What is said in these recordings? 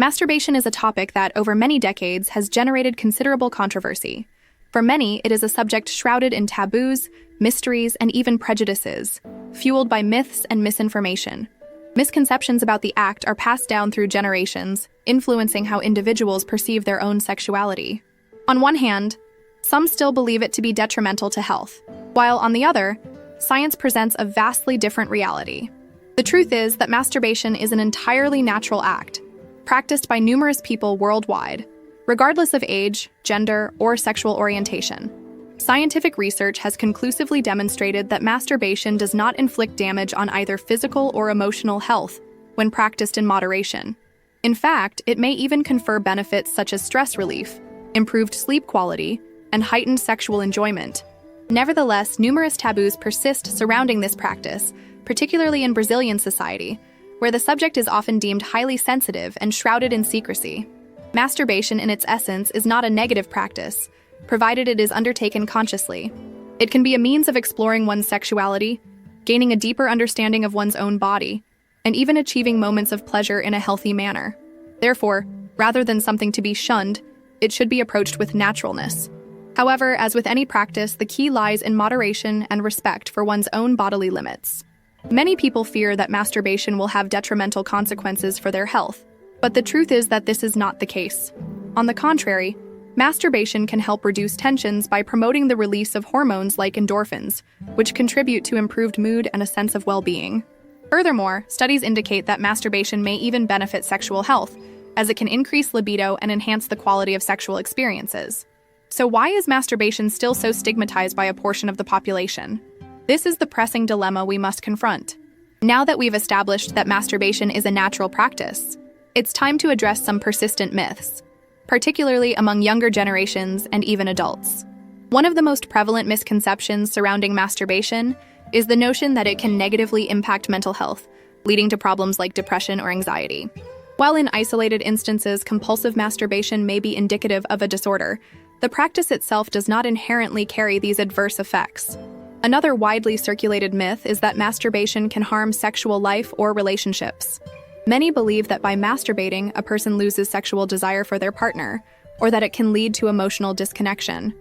Masturbation is a topic that, over many decades, has generated considerable controversy. For many, it is a subject shrouded in taboos, mysteries, and even prejudices, fueled by myths and misinformation. Misconceptions about the act are passed down through generations, influencing how individuals perceive their own sexuality. On one hand, some still believe it to be detrimental to health, while on the other, science presents a vastly different reality. The truth is that masturbation is an entirely natural act, practiced by numerous people worldwide, regardless of age, gender, or sexual orientation. Scientific research has conclusively demonstrated that masturbation does not inflict damage on either physical or emotional health when practiced in moderation. In fact, it may even confer benefits such as stress relief, improved sleep quality, and heightened sexual enjoyment. Nevertheless, numerous taboos persist surrounding this practice, particularly in Brazilian society, where the subject is often deemed highly sensitive and shrouded in secrecy. Masturbation in its essence is not a negative practice, provided it is undertaken consciously. It can be a means of exploring one's sexuality, gaining a deeper understanding of one's own body, and even achieving moments of pleasure in a healthy manner. Therefore, rather than something to be shunned, it should be approached with naturalness. However, as with any practice, the key lies in moderation and respect for one's own bodily limits. Many people fear that masturbation will have detrimental consequences for their health, but the truth is that this is not the case. On the contrary, masturbation can help reduce tensions by promoting the release of hormones like endorphins, which contribute to improved mood and a sense of well-being. Furthermore, studies indicate that masturbation may even benefit sexual health, as it can increase libido and enhance the quality of sexual experiences. So why is masturbation still so stigmatized by a portion of the population? This is the pressing dilemma we must confront. Now that we've established that masturbation is a natural practice, it's time to address some persistent myths, particularly among younger generations and even adults. One of the most prevalent misconceptions surrounding masturbation is the notion that it can negatively impact mental health, leading to problems like depression or anxiety. While in isolated instances, compulsive masturbation may be indicative of a disorder, the practice itself does not inherently carry these adverse effects. Another widely circulated myth is that masturbation can harm sexual life or relationships. Many believe that by masturbating, a person loses sexual desire for their partner, or that it can lead to emotional disconnection.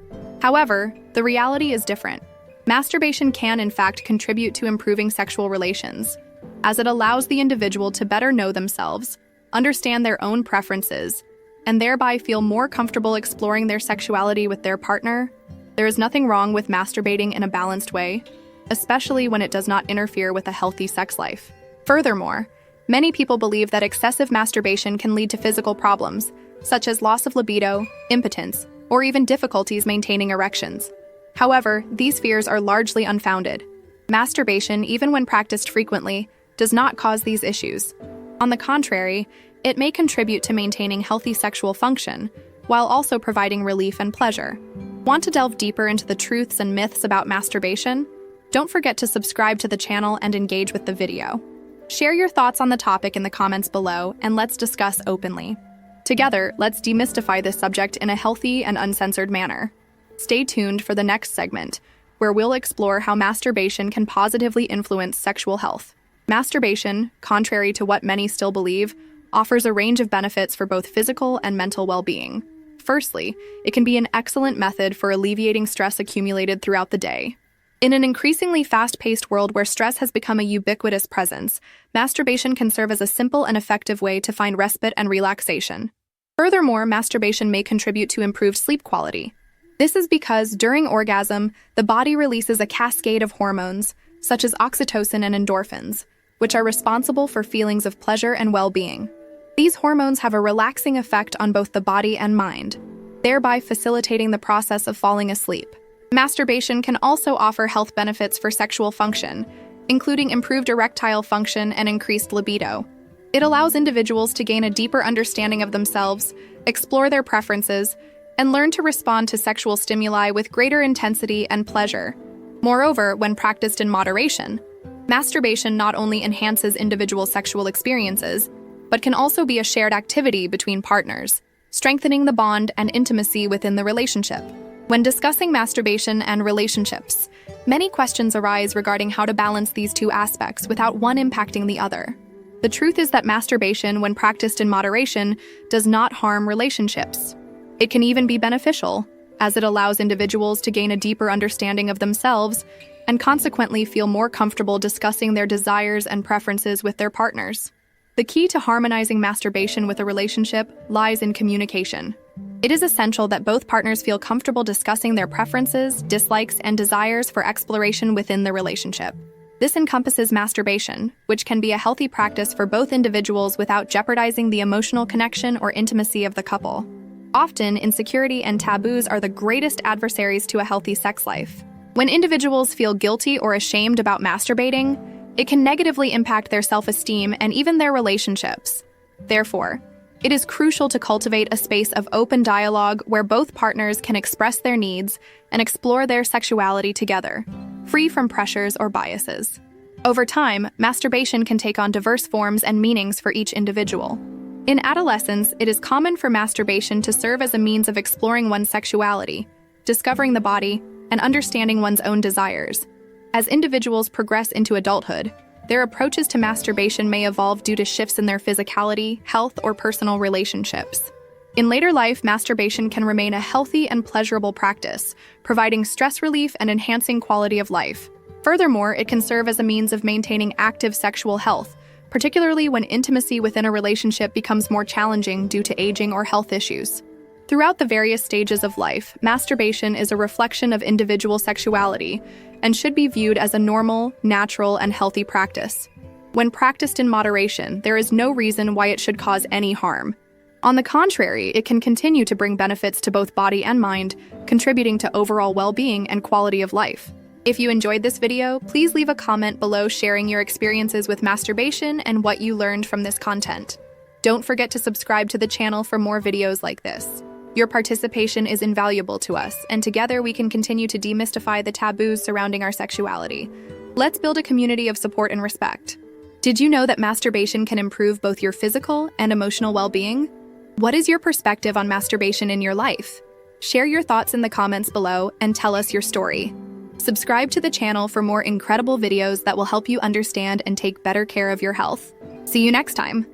However, the reality is different. Masturbation can, in fact, contribute to improving sexual relations, as it allows the individual to better know themselves, understand their own preferences, and thereby feel more comfortable exploring their sexuality with their partner. There is nothing wrong with masturbating in a balanced way, especially when it does not interfere with a healthy sex life. Furthermore, many people believe that excessive masturbation can lead to physical problems, such as loss of libido, impotence, or even difficulties maintaining erections. However, these fears are largely unfounded. Masturbation, even when practiced frequently, does not cause these issues. On the contrary, it may contribute to maintaining healthy sexual function, while also providing relief and pleasure. Want to delve deeper into the truths and myths about masturbation? Don't forget to subscribe to the channel and engage with the video. Share your thoughts on the topic in the comments below, and let's discuss openly. Together, let's demystify this subject in a healthy and uncensored manner. Stay tuned for the next segment, where we'll explore how masturbation can positively influence sexual health. Masturbation, contrary to what many still believe, offers a range of benefits for both physical and mental well-being. Firstly, it can be an excellent method for alleviating stress accumulated throughout the day. In an increasingly fast-paced world where stress has become a ubiquitous presence, masturbation can serve as a simple and effective way to find respite and relaxation. Furthermore, masturbation may contribute to improved sleep quality. This is because during orgasm, the body releases a cascade of hormones, such as oxytocin and endorphins, which are responsible for feelings of pleasure and well-being. These hormones have a relaxing effect on both the body and mind, thereby facilitating the process of falling asleep. Masturbation can also offer health benefits for sexual function, including improved erectile function and increased libido. It allows individuals to gain a deeper understanding of themselves, explore their preferences, and learn to respond to sexual stimuli with greater intensity and pleasure. Moreover, when practiced in moderation, masturbation not only enhances individual sexual experiences, but can also be a shared activity between partners, strengthening the bond and intimacy within the relationship. When discussing masturbation and relationships, many questions arise regarding how to balance these two aspects without one impacting the other. The truth is that masturbation, when practiced in moderation, does not harm relationships. It can even be beneficial, as it allows individuals to gain a deeper understanding of themselves and consequently feel more comfortable discussing their desires and preferences with their partners. The key to harmonizing masturbation with a relationship lies in communication. It is essential that both partners feel comfortable discussing their preferences, dislikes, and desires for exploration within the relationship. This encompasses masturbation, which can be a healthy practice for both individuals without jeopardizing the emotional connection or intimacy of the couple. Often, insecurity and taboos are the greatest adversaries to a healthy sex life. When individuals feel guilty or ashamed about masturbating, it can negatively impact their self-esteem and even their relationships. Therefore, it is crucial to cultivate a space of open dialogue where both partners can express their needs and explore their sexuality together, free from pressures or biases. Over time, masturbation can take on diverse forms and meanings for each individual. In adolescence, it is common for masturbation to serve as a means of exploring one's sexuality, discovering the body, and understanding one's own desires. As individuals progress into adulthood, their approaches to masturbation may evolve due to shifts in their physicality, health, or personal relationships. In later life, masturbation can remain a healthy and pleasurable practice, providing stress relief and enhancing quality of life. Furthermore, it can serve as a means of maintaining active sexual health, particularly when intimacy within a relationship becomes more challenging due to aging or health issues. Throughout the various stages of life, masturbation is a reflection of individual sexuality and should be viewed as a normal, natural, and healthy practice. When practiced in moderation, there is no reason why it should cause any harm. On the contrary, it can continue to bring benefits to both body and mind, contributing to overall well-being and quality of life. If you enjoyed this video, please leave a comment below sharing your experiences with masturbation and what you learned from this content. Don't forget to subscribe to the channel for more videos like this. Your participation is invaluable to us, and together we can continue to demystify the taboos surrounding our sexuality. Let's build a community of support and respect. Did you know that masturbation can improve both your physical and emotional well-being? What is your perspective on masturbation in your life? Share your thoughts in the comments below and tell us your story. Subscribe to the channel for more incredible videos that will help you understand and take better care of your health. See you next time.